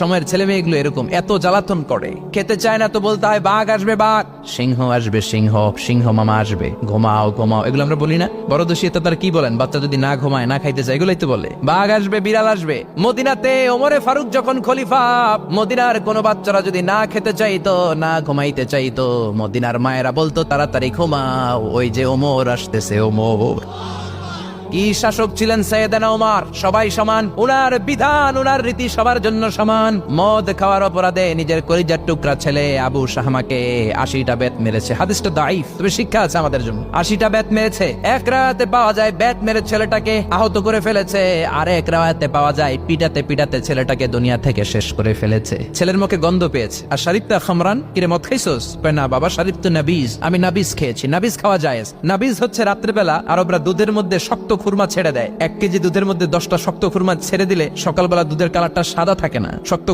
সময়ের ছেলে মেয়েগুলো এরকম এত জ্বালাতন করে, খেতে চায় না তো বলতে হয় বাঘ আসবে, বাঘ, সিংহ আসবে, সিংহ, সিংহ মামা আসবে, ঘুমাও ঘুমাও, এগুলো আমরা বলি না? বড় দোষী তো তার কি বলেন, বাচ্চা যদি না ঘুমায় না খাইতে চায় এগুলোই তো বলে। বাঘ আসবে, বিড়াল আসবে। মদিনাতে ওমরে ফারুক যখন খলিফা, মদিনার কোনো বাচ্চারা যদি না খেতে চাইতো না ঘুমাইতে চাইতো, মদিনার মায়েরা বলতো তাড়াতাড়ি ঘুমাও, ওই যে ওমর আসতেছে, ওমর। কি শাসক ছিলেন সাইয়েদনা ওমর, সবাই সমান, উনার বিধান উনার রীতি সবার জন্য সমান। মদ খাওয়ার অপরাধে নিজের কলিজার টুকরা ছেলে আবু শাহমাকে 80টা বেত মেরেছে। হাদিসটা দাঈফ, তবে শিক্ষা আছে আমাদের জন্য। 80টা বেত মেরেছে। এক রাতে পাওয়া যায় বেত মেরে ছেলেটাকে আহত করে ফেলেছে, আর এক রাতে পাওয়া যায় পিটাতে পিটাতে ছেলেটাকে দুনিয়া থেকে শেষ করে ফেলেছে। ছেলের মুখে গন্ধ পেয়েছে। আর শরীফটা খামরান, কিরে মদ খাইছস? না বাবা, শরীফ তো নাবিজ, আমি নাবিজ খেয়েছি। নাবিজ খাওয়া যায়। নাবিজ হচ্ছে রাত্রেবেলা আরবরা দুধের মধ্যে শক্ত খুরমা ছেড়ে দেয়। 1 কেজি দুধের মধ্যে 10টা শক্ত খুরমা ছেড়ে দিলে সকালবেলা দুধের কালারটা সাদা থাকে না, শক্ত